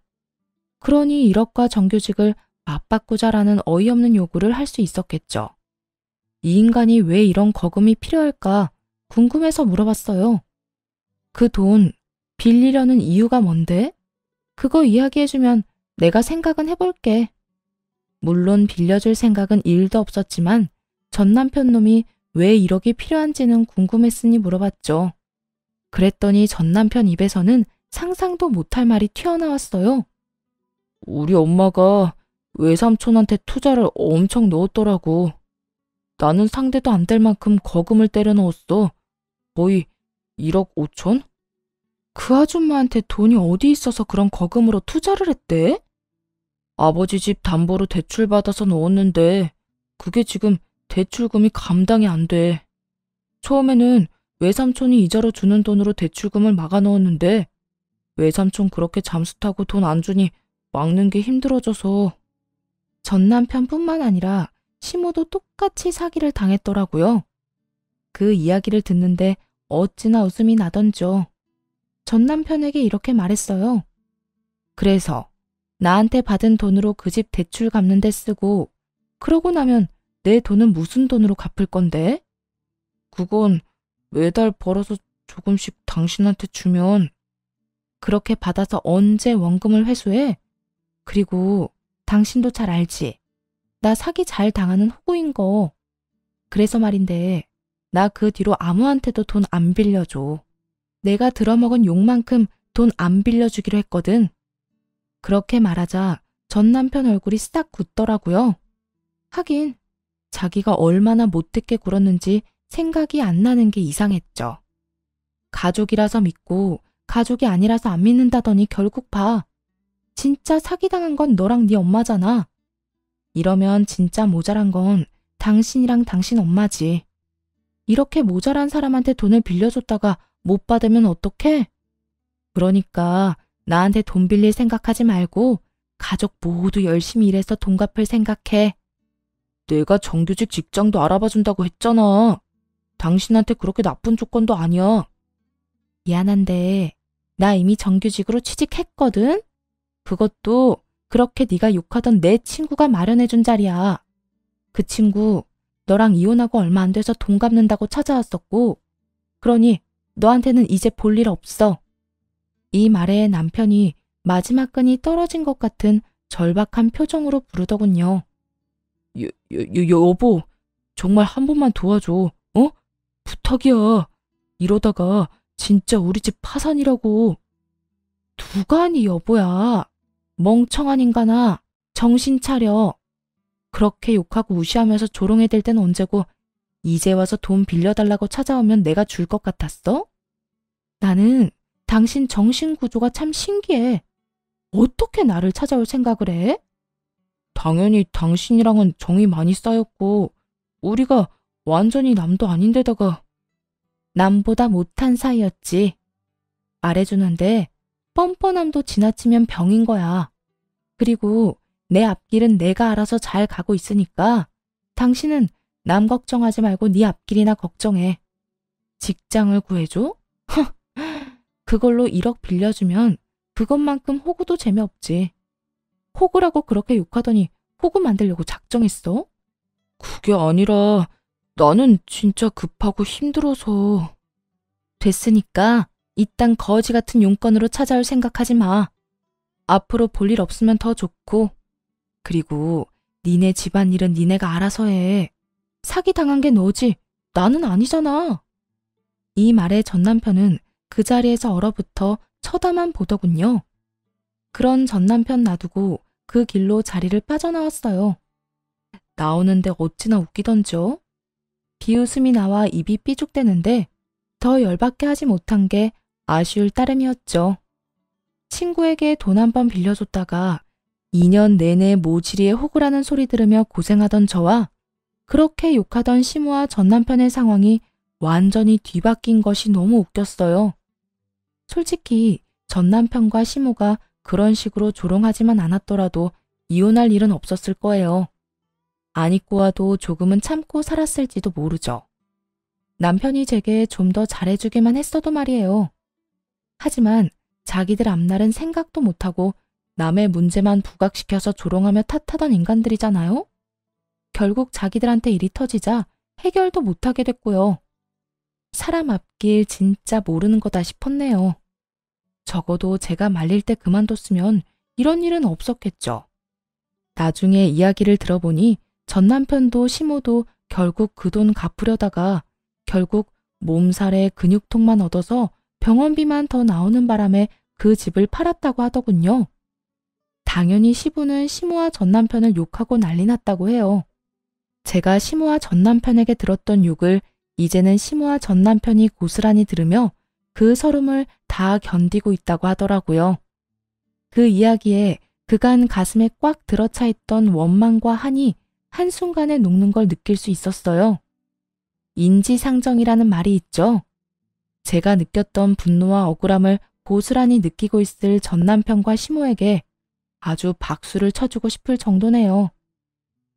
그러니 1억과 정규직을 맞바꾸자라는 어이없는 요구를 할 수 있었겠죠. 이 인간이 왜 이런 거금이 필요할까 궁금해서 물어봤어요. 그 돈 빌리려는 이유가 뭔데? 그거 이야기해주면 내가 생각은 해볼게. 물론 빌려줄 생각은 1도 없었지만 전 남편 놈이 왜 1억이 필요한지는 궁금했으니 물어봤죠. 그랬더니 전 남편 입에서는 상상도 못할 말이 튀어나왔어요. 우리 엄마가 외삼촌한테 투자를 엄청 넣었더라고. 나는 상대도 안 될 만큼 거금을 때려 넣었어. 거의 1억 5천? 그 아줌마한테 돈이 어디 있어서 그런 거금으로 투자를 했대? 아버지 집 담보로 대출 받아서 넣었는데 그게 지금 대출금이 감당이 안 돼. 처음에는 외삼촌이 이자로 주는 돈으로 대출금을 막아 넣었는데 외삼촌 그렇게 잠수 타고 돈 안 주니 막는 게 힘들어져서. 전 남편뿐만 아니라 시모도 똑같이 사기를 당했더라고요. 그 이야기를 듣는데 어찌나 웃음이 나던죠. 전 남편에게 이렇게 말했어요. 그래서 나한테 받은 돈으로 그 집 대출 갚는 데 쓰고 그러고 나면 내 돈은 무슨 돈으로 갚을 건데? 그건 매달 벌어서 조금씩 당신한테 주면. 그렇게 받아서 언제 원금을 회수해? 그리고 당신도 잘 알지? 나 사기 잘 당하는 호구인 거. 그래서 말인데 나 그 뒤로 아무한테도 돈 안 빌려줘. 내가 들어먹은 욕만큼 돈 안 빌려주기로 했거든. 그렇게 말하자 전 남편 얼굴이 싹 굳더라고요. 하긴 자기가 얼마나 못됐게 굴었는지 생각이 안 나는 게 이상했죠. 가족이라서 믿고 가족이 아니라서 안 믿는다더니 결국 봐. 진짜 사기당한 건 너랑 네 엄마잖아. 이러면 진짜 모자란 건 당신이랑 당신 엄마지. 이렇게 모자란 사람한테 돈을 빌려줬다가 못 받으면 어떡해? 그러니까 나한테 돈 빌릴 생각하지 말고 가족 모두 열심히 일해서 돈 갚을 생각해. 내가 정규직 직장도 알아봐준다고 했잖아. 당신한테 그렇게 나쁜 조건도 아니야. 미안한데 나 이미 정규직으로 취직했거든? 그것도 그렇게 네가 욕하던 내 친구가 마련해준 자리야. 그 친구 너랑 이혼하고 얼마 안 돼서 돈 갚는다고 찾아왔었고 그러니 너한테는 이제 볼 일 없어. 이 말에 남편이 마지막 끈이 떨어진 것 같은 절박한 표정으로 부르더군요. 여보, 정말 한 번만 도와줘. 어? 부탁이야. 이러다가 진짜 우리 집 파산이라고. 누가 하니 여보야. 멍청한 인간아. 정신 차려. 그렇게 욕하고 무시하면서 조롱해댈 땐 언제고 이제 와서 돈 빌려달라고 찾아오면 내가 줄 것 같았어? 나는 당신 정신구조가 참 신기해. 어떻게 나를 찾아올 생각을 해? 당연히 당신이랑은 정이 많이 쌓였고 우리가 완전히 남도 아닌데다가. 남보다 못한 사이였지. 말해주는데 뻔뻔함도 지나치면 병인 거야. 그리고 내 앞길은 내가 알아서 잘 가고 있으니까 당신은 남 걱정하지 말고 네 앞길이나 걱정해. 직장을 구해줘? 그걸로 1억 빌려주면 그것만큼 호구도 재미없지. 호구라고 그렇게 욕하더니 호구 만들려고 작정했어? 그게 아니라 나는 진짜 급하고 힘들어서. 됐으니까 이딴 거지 같은 용건으로 찾아올 생각하지 마. 앞으로 볼 일 없으면 더 좋고. 그리고 니네 집안일은 니네가 알아서 해. 사기당한 게 너지 나는 아니잖아. 이 말에 전 남편은 그 자리에서 얼어붙어 쳐다만 보더군요. 그런 전 남편 놔두고 그 길로 자리를 빠져나왔어요. 나오는데 어찌나 웃기던지요. 비웃음이 나와 입이 삐죽대는데 더 열받게 하지 못한 게 아쉬울 따름이었죠. 친구에게 돈 한 번 빌려줬다가 2년 내내 모지리에 호구라는 소리 들으며 고생하던 저와 그렇게 욕하던 시모와 전 남편의 상황이 완전히 뒤바뀐 것이 너무 웃겼어요. 솔직히 전 남편과 시모가 그런 식으로 조롱하지만 않았더라도 이혼할 일은 없었을 거예요. 안 입고 와도 조금은 참고 살았을지도 모르죠. 남편이 제게 좀 더 잘해주기만 했어도 말이에요. 하지만 자기들 앞날은 생각도 못하고 남의 문제만 부각시켜서 조롱하며 탓하던 인간들이잖아요. 결국 자기들한테 일이 터지자 해결도 못하게 됐고요. 사람 앞길 진짜 모르는 거다 싶었네요. 적어도 제가 말릴 때 그만뒀으면 이런 일은 없었겠죠. 나중에 이야기를 들어보니 전 남편도 시모도 결국 그 돈 갚으려다가 결국 몸살에 근육통만 얻어서 병원비만 더 나오는 바람에 그 집을 팔았다고 하더군요. 당연히 시부는 시모와 전 남편을 욕하고 난리 났다고 해요. 제가 시모와 전 남편에게 들었던 욕을 이제는 시모와 전 남편이 고스란히 들으며 그 서름을 다 견디고 있다고 하더라고요. 그 이야기에 그간 가슴에 꽉 들어차 있던 원망과 한이 한순간에 녹는 걸 느낄 수 있었어요. 인지상정이라는 말이 있죠. 제가 느꼈던 분노와 억울함을 고스란히 느끼고 있을 전 남편과 시모에게 아주 박수를 쳐주고 싶을 정도네요.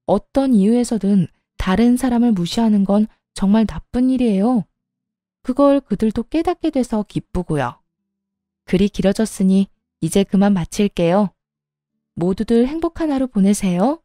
어떤 이유에서든 다른 사람을 무시하는 건 정말 나쁜 일이에요. 그걸 그들도 깨닫게 돼서 기쁘고요. 글이 길어졌으니 이제 그만 마칠게요. 모두들 행복한 하루 보내세요.